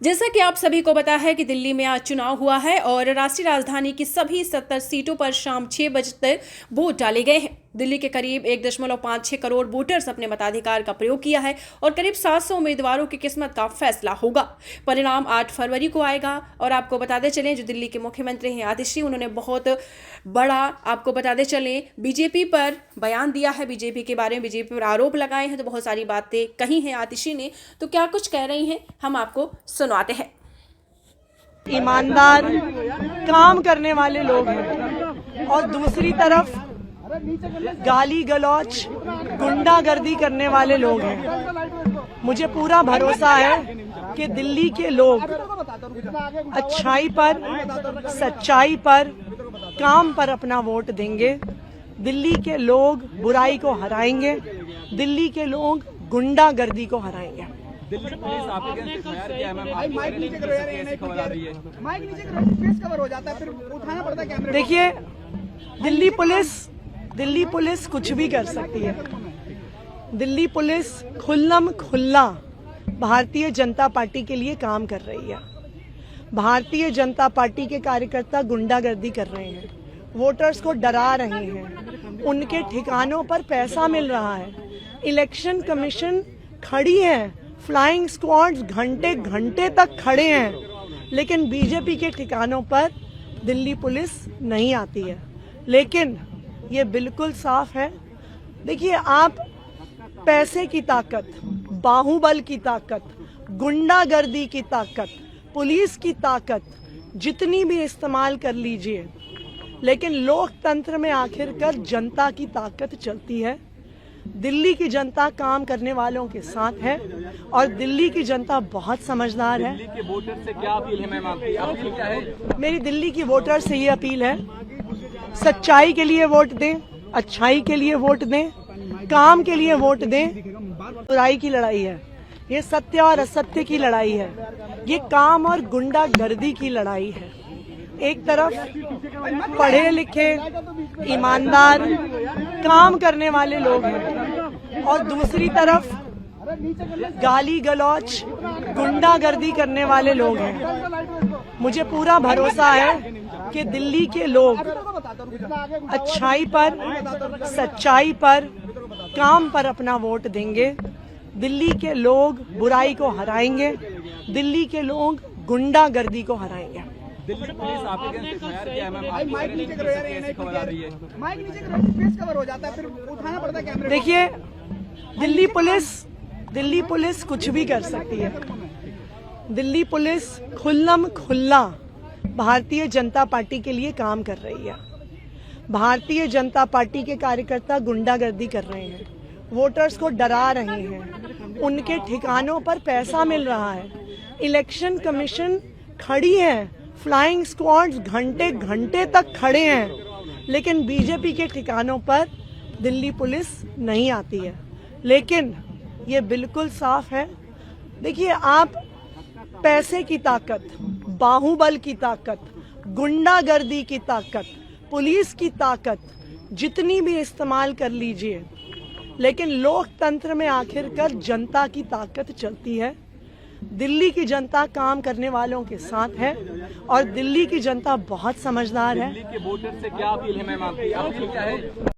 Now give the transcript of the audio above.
जैसा कि आप सभी को पता है कि दिल्ली में आज चुनाव हुआ है और राष्ट्रीय राजधानी की सभी 70 सीटों पर शाम 6 बजे तक वोट डाले गए हैं। दिल्ली के करीब 1.56 करोड़ वोटर्स अपने मताधिकार का प्रयोग किया है और करीब 700 उम्मीदवारों की किस्मत का फैसला होगा। परिणाम 8 फरवरी को आएगा। और आपको बताते चलें, जो दिल्ली के मुख्यमंत्री हैं आतिशी, उन्होंने बहुत बड़ा आपको बताते चलें बीजेपी पर बयान दिया है। बीजेपी के बारे में बीजेपी पर आरोप लगाए हैं, तो बहुत सारी बातें कही हैं आतिशी ने। तो क्या कुछ कह रही हैं, हम आपको सुनाते हैं। ईमानदार काम करने वाले लोग हैं और दूसरी तरफ गाली गलौच गुंडागर्दी करने वाले लोग हैं। मुझे पूरा भरोसा है कि दिल्ली के लोग अच्छाई पर, सच्चाई पर, काम पर अपना वोट देंगे। दिल्ली के लोग बुराई को हराएंगे। दिल्ली के लोग गुंडागर्दी को हराएंगे। दिल्ली पुलिस आपके अगेंस्ट एफआईआर किया है मैम। माइक नीचे करो यार, ये खबर आ रही है। माइक नीचे करो, फेस कवर हो जाता है, फिर उठाना पड़ता है कैमरे। देखिए, दिल्ली पुलिस कुछ भी कर सकती है। दिल्ली पुलिस खुल्लम खुल्ला भारतीय जनता पार्टी के लिए काम कर रही है। भारतीय जनता पार्टी के कार्यकर्ता गुंडागर्दी कर रहे हैं, वोटर्स को डरा रहे हैं, उनके ठिकानों पर पैसा मिल रहा है। इलेक्शन कमीशन खड़ी है, फ्लाइंग स्क्वाड्स घंटे घंटे तक खड़े हैं, लेकिन बीजेपी के ठिकानों पर दिल्ली पुलिस नहीं आती है। लेकिन ये बिल्कुल साफ है। देखिए, आप पैसे की ताकत, बाहुबल की ताकत, गुंडागर्दी की ताकत, पुलिस की ताकत जितनी भी इस्तेमाल कर लीजिए, लेकिन लोकतंत्र में आखिरकार जनता की ताकत चलती है। दिल्ली की जनता काम करने वालों के साथ है और दिल्ली की जनता बहुत समझदार है। दिल्ली के वोटर से क्या अपील है मैम आपकी? अपील क्या है? मेरी दिल्ली की वोटर से ये अपील है, सच्चाई के लिए वोट दें, अच्छाई के लिए वोट दें, काम के लिए वोट दें। बुराई की लड़ाई है, ये सत्य और असत्य की लड़ाई है, ये काम और गुंडागर्दी की लड़ाई है। एक तरफ पढ़े लिखे ईमानदार काम करने वाले लोग हैं और दूसरी तरफ गाली गलौच गुंडागर्दी करने वाले लोग हैं। मुझे पूरा भरोसा है कि दिल्ली के लोग अच्छाई पर, सच्चाई पर, काम पर अपना वोट देंगे। दिल्ली के लोग बुराई को हराएंगे। दिल्ली के लोग गुंडागर्दी को हराएंगे। दिल्ली पुलिस आपके अगेंस्ट एफआईआर किया है मैम। माइक नीचे करो यार, ये खबर आ रही है। माइक नीचे करो, फेस कवर हो जाता है, फिर उठाना पड़ता है कैमरे। देखिए, दिल्ली पुलिस कुछ भी कर सकती है। दिल्ली पुलिस खुल्लम खुल्ला भारतीय जनता पार्टी के लिए काम कर रही है। भारतीय जनता पार्टी के कार्यकर्ता गुंडागर्दी कर रहे हैं, वोटर्स को डरा रहे हैं, उनके ठिकानों पर पैसा मिल रहा है। इलेक्शन कमीशन खड़ी है, फ्लाइंग स्क्वाड्स घंटे घंटे तक खड़े हैं, लेकिन बीजेपी के ठिकानों पर दिल्ली पुलिस नहीं आती है। लेकिन ये बिल्कुल साफ है। देखिए, आप पैसे की ताकत, बाहुबल की ताकत, गुंडागर्दी की ताकत, पुलिस की ताकत जितनी भी इस्तेमाल कर लीजिए, लेकिन लोकतंत्र में आखिरकार जनता की ताकत चलती है। दिल्ली की जनता काम करने वालों के साथ है और दिल्ली की जनता बहुत समझदार है। दिल्ली के वोटर से क्या अपील है मैम आपकी? अपील क्या है?